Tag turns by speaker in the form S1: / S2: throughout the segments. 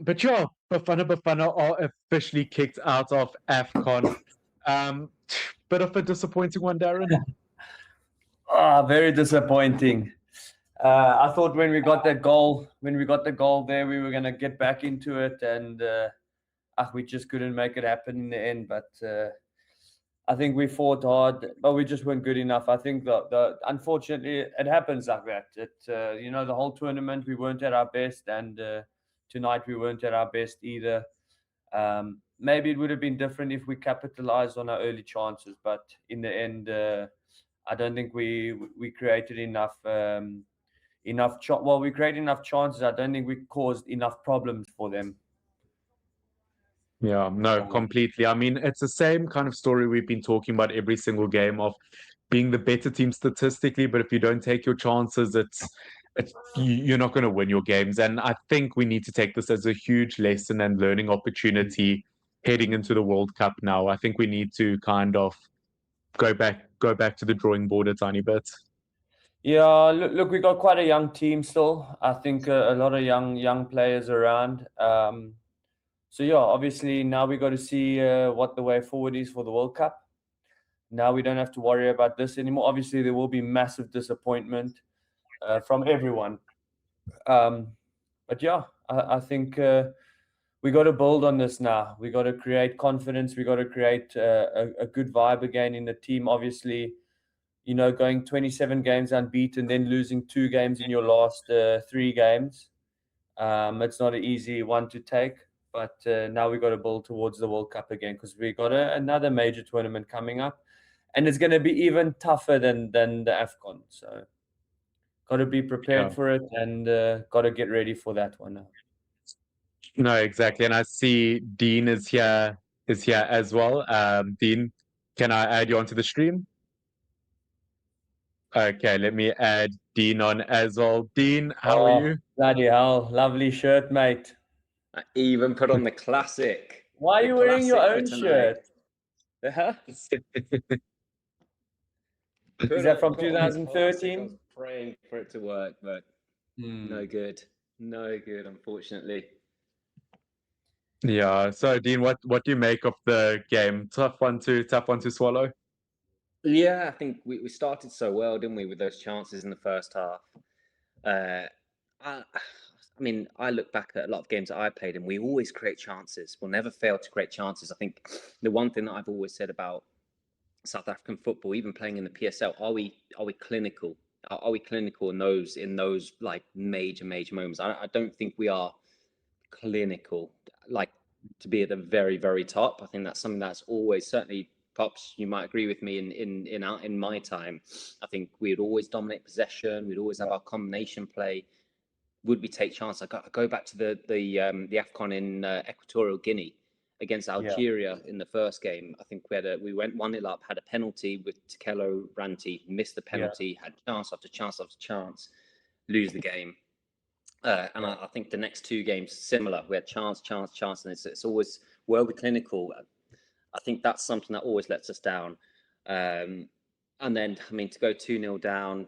S1: But yeah, Bafana Bafana are officially kicked out of Afcon. Um, bit of a disappointing one, Darren.
S2: Very disappointing. I thought when we got the goal there, we were gonna get back into it, and we just couldn't make it happen in the end. But I think we fought hard, but we just weren't good enough. I think the unfortunately it happens like that. The whole tournament we weren't at our best, and tonight we weren't at our best either. Maybe it would have been different if we capitalized on our early chances, but in the end, I don't think we created enough. We created enough chances. I don't think we caused enough problems for them.
S1: Yeah, no, completely. I mean, it's the same kind of story we've been talking about every single game of being the better team statistically, but if you don't take your chances, you're not going to win your games. And I think we need to take this as a huge lesson and learning opportunity heading into the World Cup now. I think we need to kind of go back to the drawing board a tiny bit.
S2: Yeah, look, we got quite a young team still. I think a lot of young players around. So yeah, obviously now we got to see what the way forward is for the World Cup. Now we don't have to worry about this anymore. Obviously, there will be massive disappointment from everyone. But yeah, I think we got to build on this now. We got to create confidence. We got to create a good vibe again in the team. Obviously, going 27 games unbeaten, then losing 2 games in your last 3 games. It's not an easy one to take. But now we got to build towards the World Cup again, because we got another major tournament coming up, and it's going to be even tougher than the Afcon. So got to be prepared for it, and got to get ready for that one now.
S1: No, exactly. And I see Dean is here as well. Dean, can I add you onto the stream? Okay, let me add Dean on as well. Dean, how are you?
S2: Bloody hell, lovely shirt, mate.
S3: I even put on the classic.
S2: Why are you wearing your own shirt?
S3: Is
S2: that from 2013?
S3: I was praying for it to work, but no good, unfortunately.
S1: Yeah. So, Dean, what do you make of the game? Tough one to swallow.
S3: Yeah, I think we started so well, didn't we, with those chances in the first half. I mean, I look back at a lot of games that I played, and we always create chances. We'll never fail to create chances. I think the one thing that I've always said about South African football, even playing in the PSL, are we clinical? Are we clinical in those like major moments? I don't think we are clinical, like to be at the very, very top. I think that's something that's always, certainly, Pops, you might agree with me, in my time, I think we'd always dominate possession. We'd always have our combination play. Would we take chance? I go back to the Afcon in Equatorial Guinea against Algeria in the first game. I think we went 1-0 up, had a penalty with Tekelo Ranti, missed the penalty, had chance after chance after chance, lose the game. And I think the next 2 games similar. We had chance, and it's always were we clinical. I think that's something that always lets us down. And then, I mean, to go 2-0 down,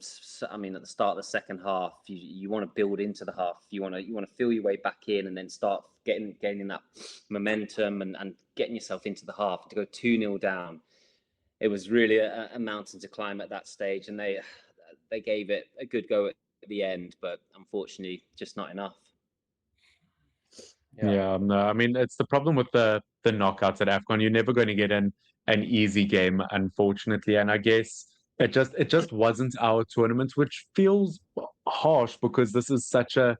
S3: I mean, at the start of the second half, you want to build into the half. You want to feel your way back in, and then start gaining that momentum and getting yourself into the half. To go 2-0 down, it was really a mountain to climb at that stage, and they gave it a good go at the end, but unfortunately, just not enough.
S1: Yeah, no, I mean, it's the problem with the knockouts at Afcon. You're never going to get an easy game, unfortunately. And I guess it just wasn't our tournament, which feels harsh because this is such a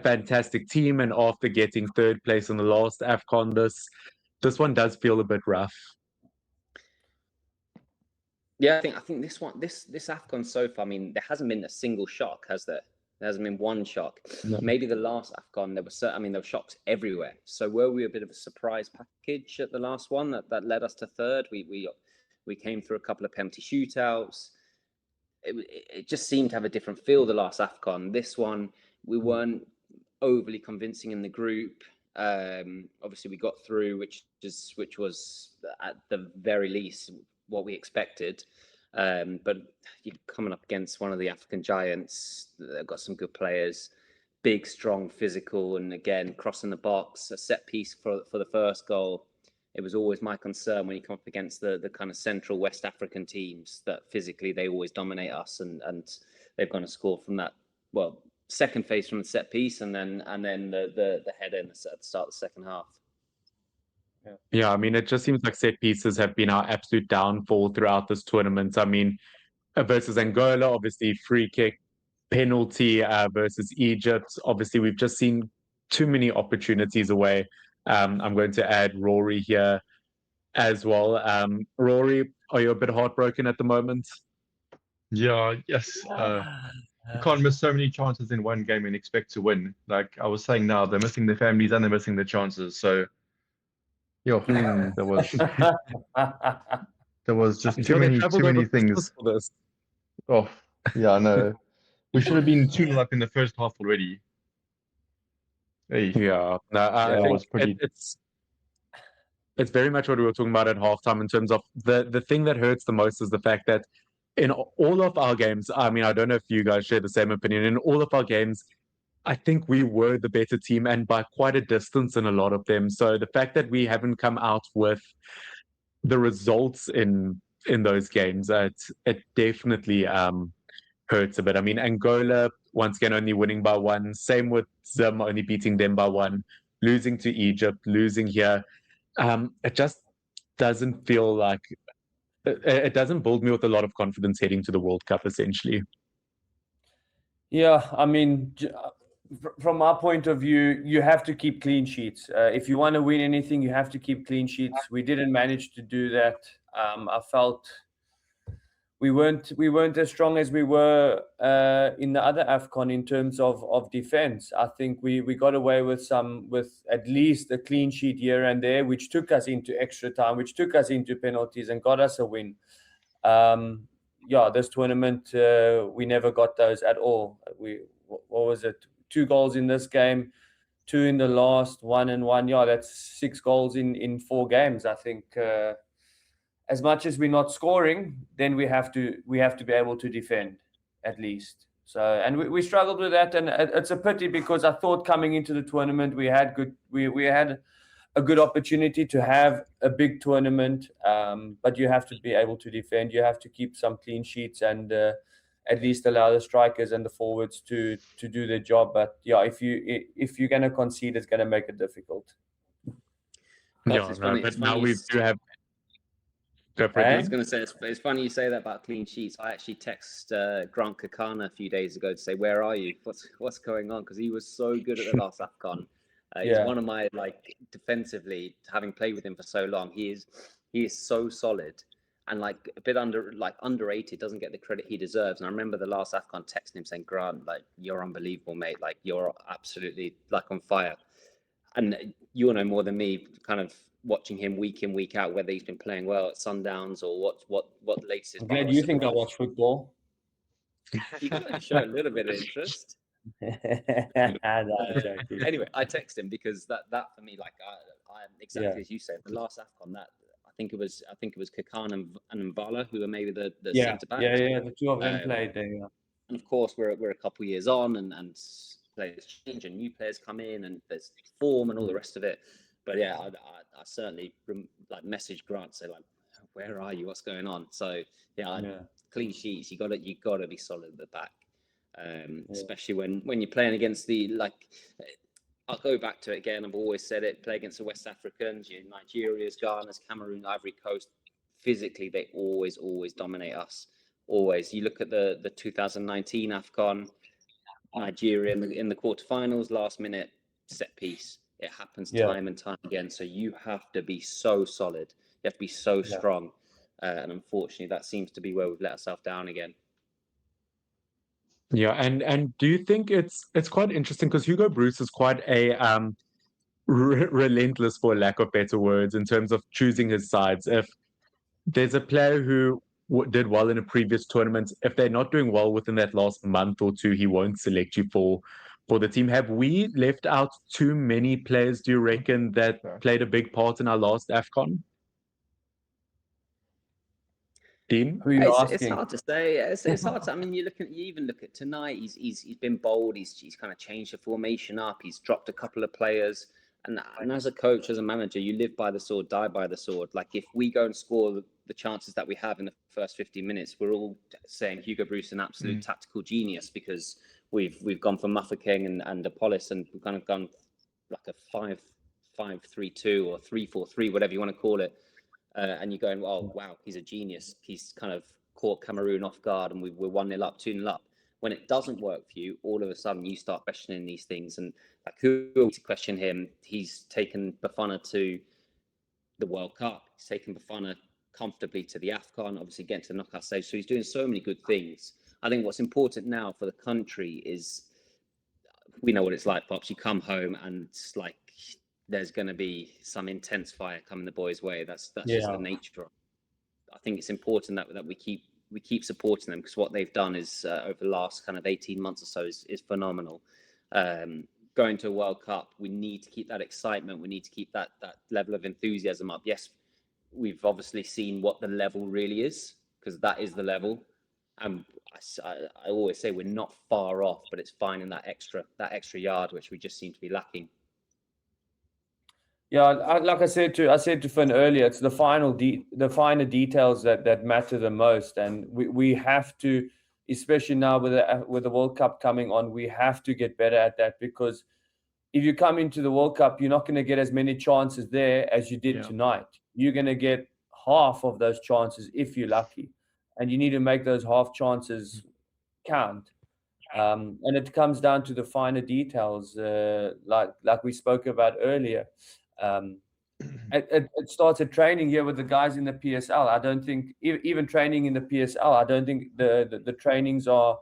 S1: fantastic team. And after getting 3rd place in the last Afcon, this one does feel a bit rough.
S3: Yeah, I think this Afcon so far, I mean, there hasn't been a single shock, has there? There hasn't been one shock. No. Maybe the last Afcon, there were shocks everywhere. So were we a bit of a surprise package at the last one that led us to 3rd? We came through a couple of penalty shootouts. It just seemed to have a different feel the last Afcon. This one, we weren't overly convincing in the group. Obviously, we got through, which was at the very least what we expected. But you're coming up against one of the African giants. They've got some good players, big, strong, physical, and again crossing the box, a set piece for the first goal. It was always my concern when you come up against the kind of central West African teams that physically they always dominate us, and they've gone to score from that, well, second phase from the set piece, and then the header at the start of the second half.
S1: Yeah, I mean, it just seems like set pieces have been our absolute downfall throughout this tournament. I mean, versus Angola, obviously free kick, penalty versus Egypt. Obviously, we've just seen too many opportunities away. I'm going to add Rory here as well. Rory, are you a bit heartbroken at the moment?
S4: Yeah, yes. You can't miss so many chances in one game and expect to win. Like I was saying, now they're missing their families and they're missing their chances. So, yeah, there was just too many things. Oh, yeah, I know. We should have been 2-0 up in the first half already. Hey.
S1: Yeah, no, I think
S4: was pretty.
S1: It's very much what we were talking about at halftime in terms of the thing that hurts the most is the fact that in all of our games, I mean, I don't know if you guys share the same opinion, in all of our games, I think we were the better team and by quite a distance in a lot of them. So the fact that we haven't come out with the results in those games, it definitely hurts a bit. I mean, Angola, once again, only winning by 1. Same with Zim, only beating them by 1. Losing to Egypt, losing here. It just doesn't feel like it doesn't build me with a lot of confidence heading to the World Cup, essentially.
S2: Yeah, I mean, from our point of view, you have to keep clean sheets. If you want to win anything, you have to keep clean sheets. We didn't manage to do that. I felt we weren't as strong as we were in the other Afcon in terms of defense. I think we got away with at least a clean sheet here and there, which took us into extra time, which took us into penalties and got us a win. Yeah, this tournament we never got those at all. What was it? 2 goals in this game, 2 in the last, 1 and 1. Yeah, that's 6 goals in 4 games. I think. As much as we're not scoring, then we have to be able to defend at least. So, and we struggled with that, and it's a pity because I thought coming into the tournament we had a good opportunity to have a big tournament. But you have to be able to defend. You have to keep some clean sheets and at least allow the strikers and the forwards to do their job. But yeah, if you're going to concede, it's going to make it difficult.
S1: Yeah, but now we do have.
S3: I was going to say, it's funny you say that about clean sheets. I actually texted Grant Kakana a few days ago to say, where are you? What's going on? Because he was so good at the last Afcon. He's one of my, defensively, having played with him for so long, he is so solid and a bit underrated, doesn't get the credit he deserves. And I remember the last Afcon texting him saying, Grant, you're unbelievable, mate. You're absolutely on fire. And you'll know more than me, kind of watching him week in, week out, whether he's been playing well at Sundowns or what the latest.
S2: I'm glad you think I watch football.
S3: You got to show a little bit of interest. Anyway, I text him because that for me, I exactly as you said, the last Afcon, that I think it was Kakan and Mbala who were maybe the centre backs.
S2: Yeah, the 2 of them played there. Yeah.
S3: And of course, we're a couple of years on, and players change and new players come in, and there's form and all the rest of it. But yeah, I certainly message Grant, say where are you? What's going on? So clean sheets. You got to be solid at the back, especially when you're playing against I'll go back to it again. I've always said it. Play against the West Africans, Nigeria's, Ghana's, Cameroon, Ivory Coast. Physically, they always dominate us. Always. You look at the 2019 Afcon, Nigeria in the quarterfinals, last minute set piece. It happens time and time again. So you have to be so solid. You have to be so strong. And unfortunately, that seems to be where we've let ourselves down again.
S1: Yeah, and do you think it's quite interesting because Hugo Broos is quite a relentless, for lack of better words, in terms of choosing his sides. If there's a player who did well in a previous tournament, if they're not doing well within that last month or 2, he won't select you for the team. Have we left out too many players, do you reckon, that played a big part in our last Afcon? Dean?
S2: Who are you
S3: It's
S2: asking?
S3: hard to say. It's hard to. I mean, you even look at tonight. He's been bold. He's kind of changed the formation up. He's dropped a couple of players. And as a coach, as a manager, you live by the sword, die by the sword. Like if we go and score the chances that we have in the first 15 minutes, we're all saying Hugo Broos an absolute tactical genius because we've gone for Mafeking and Apollos, and we've kind of gone like a 5-5-3-2 or 3-4-3, whatever you want to call it. And you're going, oh, wow, he's a genius. He's kind of caught Cameroon off guard and we're 1-0 up, 2-0 up. When it doesn't work for you, all of a sudden you start questioning these things. And like, who are we to question him? He's taken Bafana to the World Cup. He's taken Bafana comfortably to the Afcon, obviously getting to the knockout stage. So he's doing so many good things. I think what's important now for the country is, we know what it's like, Pops. You come home and it's like there's going to be some intense fire coming the boys' way. That's just the nature of it. I think it's important that we keep supporting them, because what they've done is over the last kind of 18 months or so is phenomenal. Going to a World Cup, we need to keep that excitement. We need to keep that level of enthusiasm up. Yes, we've obviously seen what the level really is, because that is the level. And I always say we're not far off, but it's finding that extra yard, which we just seem to be lacking.
S2: Yeah, like I said to Finn earlier, it's the finer details that matter the most, and we have to, especially now with the World Cup coming on, we have to get better at that, because if you come into the World Cup, you're not going to get as many chances there as you did tonight. You're going to get half of those chances if you're lucky, and you need to make those half chances count. And it comes down to the finer details, like we spoke about earlier. It starts at training here with the guys in the PSL. I don't think even training in the PSL, I don't think the trainings are.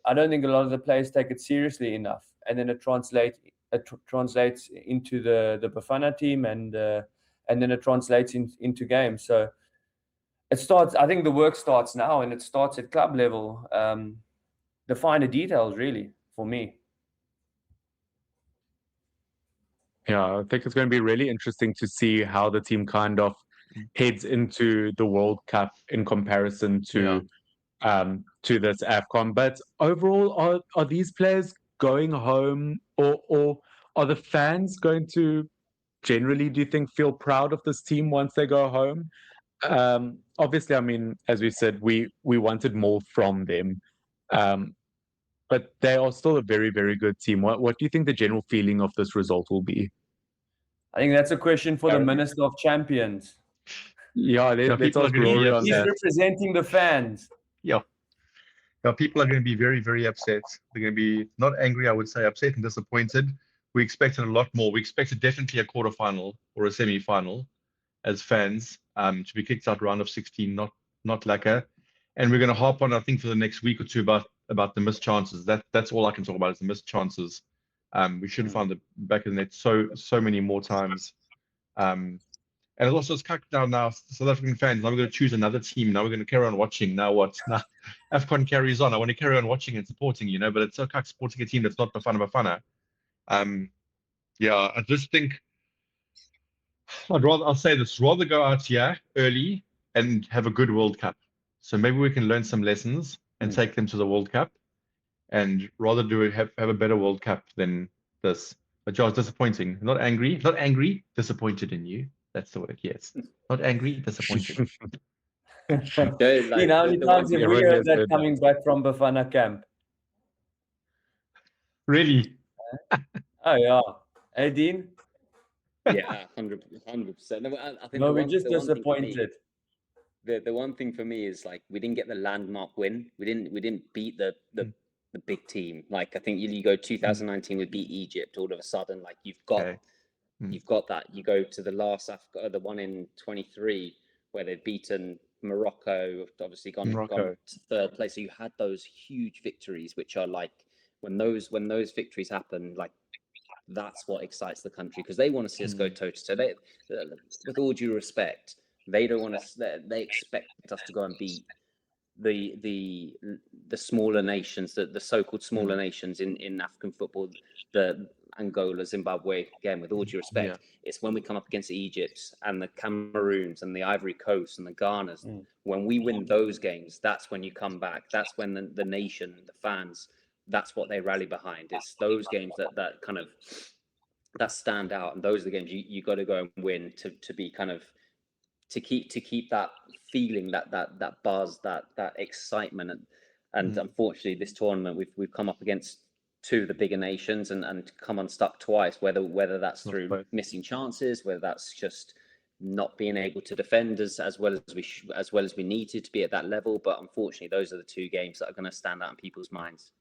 S2: I don't think a lot of the players take it seriously enough, and then it translates into the Bafana team, and then it translates into games. So it starts. I think the work starts now, and it starts at club level. The finer details, really, for me.
S1: Yeah, I think it's going to be really interesting to see how the team kind of heads into the World Cup in comparison to this Afcon. But overall, are these players going home, or are the fans going to generally, do you think, feel proud of this team once they go home? Obviously, I mean, as we said, we wanted more from them. But they are still a very, very good team. What do you think the general feeling of this result will be?
S2: I think that's a question for the Minister of Champions.
S1: Yeah, let's ask Rory on
S2: He's
S1: that.
S2: representing the fans.
S4: Yeah. Now, people are going to be very, very upset. They're going to be not angry, I would say, upset and disappointed. We expected a lot more. We expected definitely a quarterfinal or a semi-final as fans, to be kicked out round of 16, not lacquer. And we're going to harp on, I think, for the next week or two about the missed chances. That's all I can talk about is the missed chances. We should have found the back of the net so many more times. And it's also it's cut down now. South African fans, now we're going to choose another team. Now we're going to carry on watching. Now what? Now Afcon carries on. I want to carry on watching and supporting, but it's so cut supporting a team that's not Bafana Bafana. I just think I'll say this, rather go out here early and have a good World Cup. So maybe we can learn some lessons and take them to the World Cup, and rather have a better World Cup than this. But Joe, it's disappointing. Not angry, disappointed in you. That's the word, yes. Not angry, disappointed.
S2: How many times have we heard that coming back from Bafana camp?
S4: Really?
S2: Oh, yeah. Hey, Dean?
S3: Yeah, 100%. I think
S2: we're just disappointed.
S3: The one thing for me is, like, we didn't get the landmark win. We didn't beat the big team. Like, I think you go 2019, we beat Egypt. All of a sudden, like, you've got that. You go to the last the one in 23 where they've beaten Morocco. Obviously gone to third place. So you had those huge victories, which are like when those victories happen, like, that's what excites the country, because they want to see us go toe to toe. They, with all due respect, they don't want us. They expect us to go and beat the smaller nations, the so-called smaller nations in African football. Angola, Zimbabwe, again, with all due respect, it's when we come up against the Egypts and the Cameroons and the Ivory Coast and the Ghanas, when we win those games, that's when you come back. That's when the nation, the fans, that's what they rally behind. It's those games that kind of that stand out, and those are the games you got to go and win to be kind of to keep that feeling, that buzz, that excitement. And unfortunately, this tournament we've come up against two of the bigger nations and come unstuck twice. Whether that's through missing chances, whether that's just not being able to defend as well as we needed to be at that level. But unfortunately, those are the two games that are going to stand out in people's minds.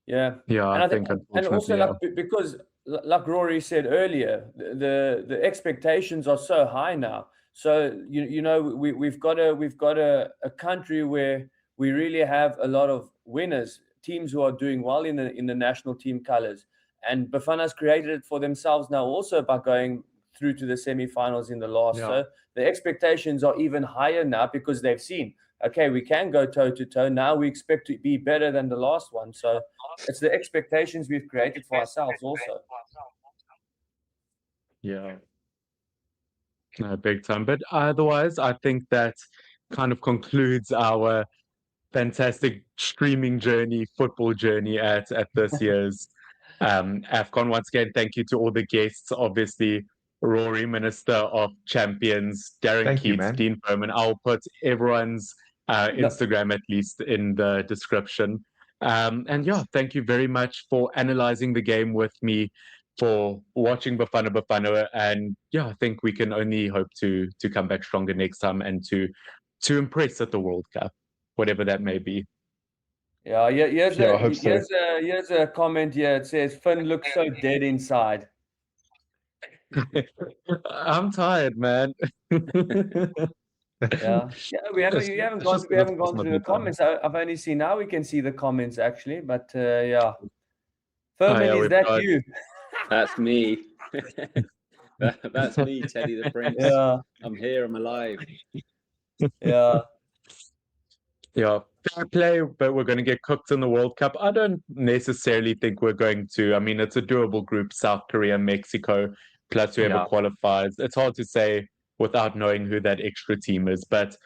S2: Yeah,
S1: I think
S2: and also like, because like Rory said earlier, the expectations are so high now. So you know we've got a country where we really have a lot of winners, teams who are doing well in the national team colors, and Bafana's created it for themselves now also by going through to the semi-finals in the last. So the expectations are even higher now because they've seen, okay, we can go toe to toe. Now we expect to be better than the last one. So it's the expectations we've created for ourselves also.
S4: Yeah.
S1: No, big time. But otherwise, I think that kind of concludes our fantastic streaming journey, football journey at this year's Afcon. Once again, thank you to all the guests. Obviously, Rory, Minister of Champions, Darren, Keet, Dean Furman. I'll put everyone's Instagram at least in the description. And yeah, thank you very much for analyzing the game with me, for watching Bafana Bafana. And yeah, I think we can only hope to come back stronger next time and to impress at the World Cup, whatever that may be.
S2: Yeah, here's
S4: so.
S2: here's a comment here. It says Finn looks so dead inside.
S1: I'm tired, man.
S2: Yeah, we haven't gone through the comments. I've only seen now we can see the comments actually, but yeah. Furman, is that you?
S3: That's me. That's me, Teddy the Prince.
S2: Yeah,
S3: I'm here. I'm alive.
S2: Yeah.
S1: Yeah, fair play, but we're going to get cooked in the World Cup. I don't necessarily think we're going to. I mean, it's a doable group: South Korea, Mexico, plus whoever qualifies. It's hard to say without knowing who that extra team is, but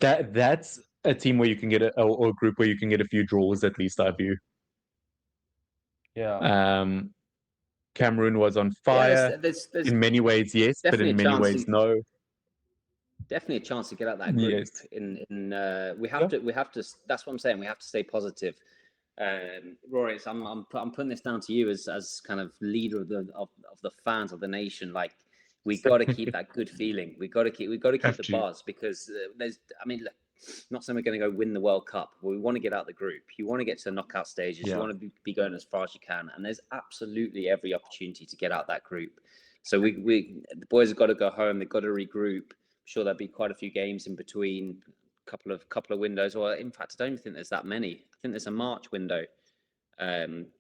S1: that's a team where you can get or a group where you can get a few draws at least, I view.
S2: Yeah.
S1: Cameroon was on fire.
S3: There's
S1: in many ways, yes, but in many ways, no.
S3: Definitely a chance to get out that group.
S1: Yes.
S3: We have to. That's what I'm saying. We have to stay positive. Rory, I'm putting this down to you as kind of leader of the fans of the nation. Like, we got to keep that good feeling. We got to keep the buzz, because look, not saying we're going to go win the World Cup, but we want to get out the group. You want to get to the knockout stages. You want to be going as far as you can, and there's absolutely every opportunity to get out that group. So the boys have got to go home. They've got to regroup. I'm sure there'll be quite a few games in between, couple of windows, or in fact, I don't even think there's that many. I think there's a March window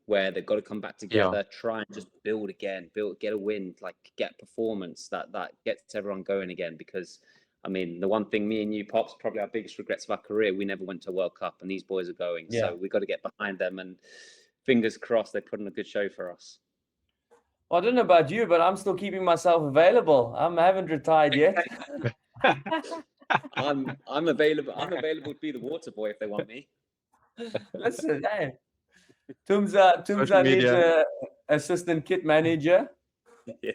S3: where they've got to come back together, try and just build again, get a win, like get performance that gets everyone going again. Because I mean, the one thing me and you, Pops, probably our biggest regrets of our career, we never went to a World Cup, and these boys are going. Yeah. So we've got to get behind them, and fingers crossed they put on a good show for us.
S2: Well, I don't know about you, but I'm still keeping myself available. I haven't retired yet.
S3: I'm available. I'm available to be the water boy if they want me.
S2: Listen, hey, Tumza needs an assistant kit manager.
S3: Yeah.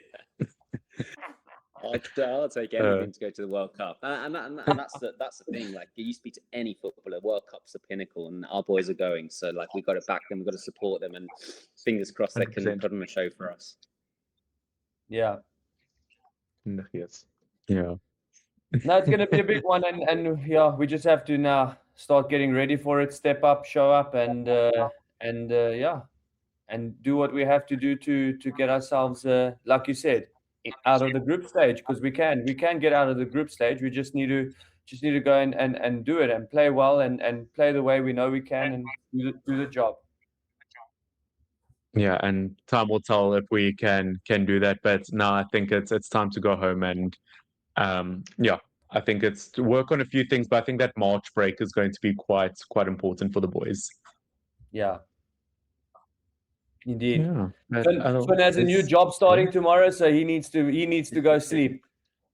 S3: I'll take anything to go to the World Cup, and that's the thing. Like, you speak to any footballer, World Cup's the pinnacle, and our boys are going. So, like, we've got to back them, we've got to support them, and fingers crossed 100%. They can put on a show for us.
S2: Yeah.
S4: Yes.
S1: Yeah.
S2: No, it's going to be a big one, and yeah, we just have to now start getting ready for it. Step up, show up, and yeah, and do what we have to do to get ourselves, like you said, out of the group stage, because we can get out of the group stage. We just need to go and do it and play well and play the way we know we can and do the job.
S1: Yeah, and time will tell if we can do that. But now I think it's time to go home, and yeah, I think it's to work on a few things. But I think that March break is going to be quite important for the boys.
S2: Yeah. Indeed.
S1: Yeah.
S2: Finn has a new job starting tomorrow, so he needs to go sleep.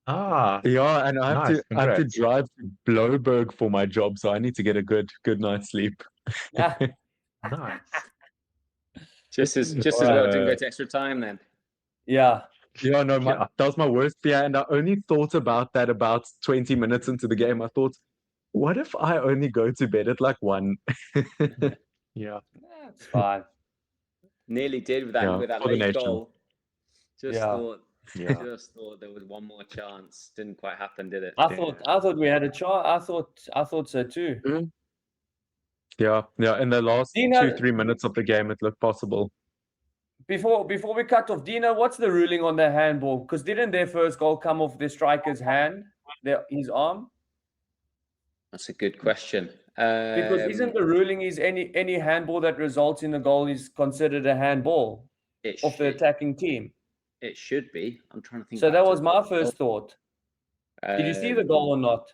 S4: Ah,
S1: Yeah, and I have
S4: Nice,
S1: to
S4: congrats.
S1: drive to Bloberg for my job, so I need to get a good night's sleep.
S2: Ah,
S4: nice.
S3: Just as well didn't go to extra time then.
S2: yeah.
S1: Yeah, no,
S4: Yeah.
S1: that was my worst fear, and I only thought about that about 20 minutes into the game. I thought, what if I only go to bed at like 1?
S4: Yeah.
S2: It's fine.
S3: Nearly did with that
S1: Yeah, for the
S3: late
S1: nation.
S3: goal. Just
S2: Yeah.
S3: thought there was one more chance. Didn't quite happen, did it?
S2: I thought we had a chance. I thought so too.
S1: Yeah, in the last
S2: Dino-
S1: 2-3 minutes of the game, it looked possible.
S2: Before we cut off, Dino, what's the ruling on the handball? Because didn't their first goal come off the striker's hand, his arm?
S3: That's a good question.
S2: Because isn't the ruling is any handball that results in a goal is considered a handball of the attacking team?
S3: It should be. I'm trying to think.
S2: So
S3: back
S2: that
S3: to
S2: was
S3: the
S2: my
S3: first
S2: first
S3: goal.
S2: thought. Did you see the goal or not?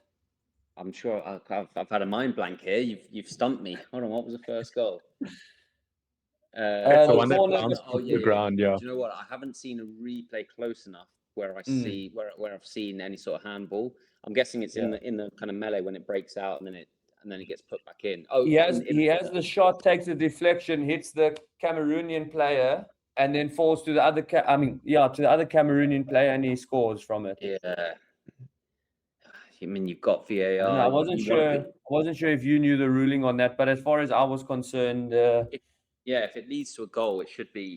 S3: I'm sure I've had a mind blank here. You've stumped me. Hold on, what was the first goal?
S1: It's the one that
S2: corner-
S1: bounced off the ground, yeah.
S3: Do you know what? I haven't seen a replay close enough where I see where I've seen any sort of handball. I'm guessing it's in the kind of melee when it breaks out and then it gets put back in. Oh,
S2: he has the shot, takes the deflection, hits the Cameroonian player, and then falls to the other to the other Cameroonian player, and he scores from it.
S3: Yeah. I mean, you've got VAR.
S2: No, I wasn't sure if you knew the ruling on that, but as far as I was concerned,
S3: if it leads to a goal, it should be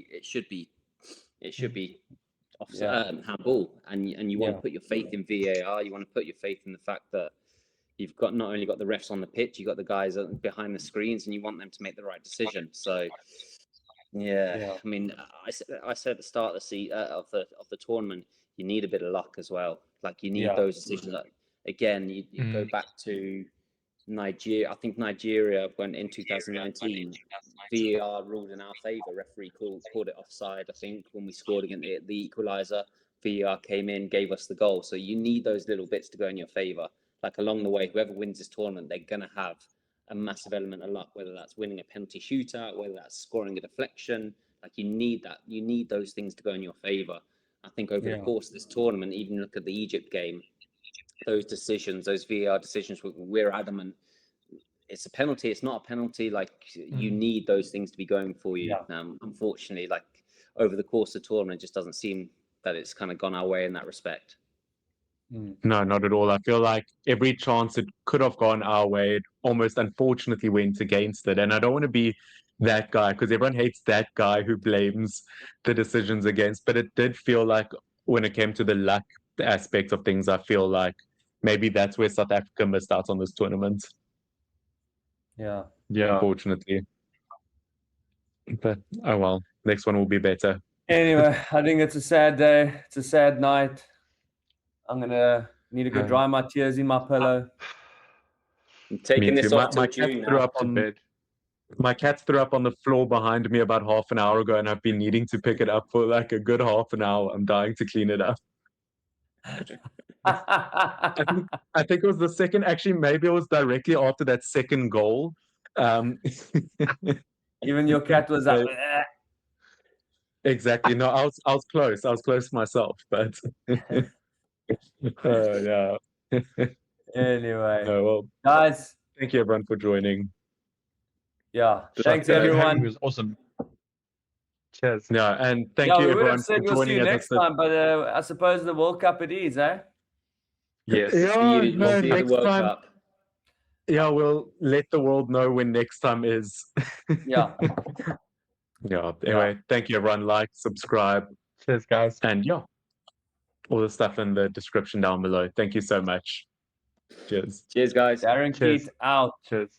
S3: handball, and you want to put your faith in VAR. You want to put your faith in the fact that you've got not only got the refs on the pitch, you've got the guys behind the screens, and you want them to make the right decision. So, I mean, I said at the start of the tournament, you need a bit of luck as well. Like you need those decisions. Again, you go back to Nigeria. I think Nigeria went in 2019. VAR ruled in our favour. Referee called it offside. I think when we scored against the equaliser, VAR came in, gave us the goal. So you need those little bits to go in your favour. Like along the way, whoever wins this tournament, they're gonna have a massive element of luck. Whether that's winning a penalty shootout, whether that's scoring a deflection. Like you need that. You need those things to go in your favour. I think over the course of this tournament, even look at the Egypt game. Those decisions, those VAR decisions, we're adamant. It's a penalty. It's not a penalty. Like you need those things to be going for you. Unfortunately, like over the course of the tournament, it just doesn't seem that it's kind of gone our way in that respect.
S1: No, not at all. I feel like every chance it could have gone our way, it almost unfortunately went against it. And I don't want to be that guy because everyone hates that guy who blames the decisions against. But it did feel like when it came to the luck aspect of things, I feel like maybe that's where South Africa missed out on this tournament.
S2: Yeah.
S1: Unfortunately. But oh well, next one will be better.
S2: Anyway, I think it's a sad day. It's a sad night. I'm gonna need to go dry my tears in my pillow.
S3: I'm taking this off till
S1: my
S3: June
S1: cat threw
S3: now.
S1: up on bed. My cat threw up on the floor behind me about half an hour ago, and I've been needing to pick it up for like a good half an hour. I'm dying to clean it up. I think it was the second. Actually, maybe it was directly after that second goal.
S2: Even your cat was like,
S1: exactly. No, I was close. I was close myself, but yeah.
S2: Anyway,
S1: Well,
S2: guys.
S1: Thank you everyone for joining.
S2: Yeah, thanks everyone.
S4: It was awesome. Cheers.
S1: Yeah, and thank you everyone for
S2: we'll see
S1: joining
S2: you
S1: us.
S2: next time, but I suppose the World Cup it is, eh?
S4: Yes.
S1: Next time. Yeah, we'll let the world know when next time is.
S2: Yeah.
S1: Anyway, thank you everyone. Like, subscribe.
S4: Cheers, guys.
S1: And all the stuff in the description down below. Thank you so much. Cheers.
S3: Cheers, guys.
S2: Darren Keet out.
S4: Cheers.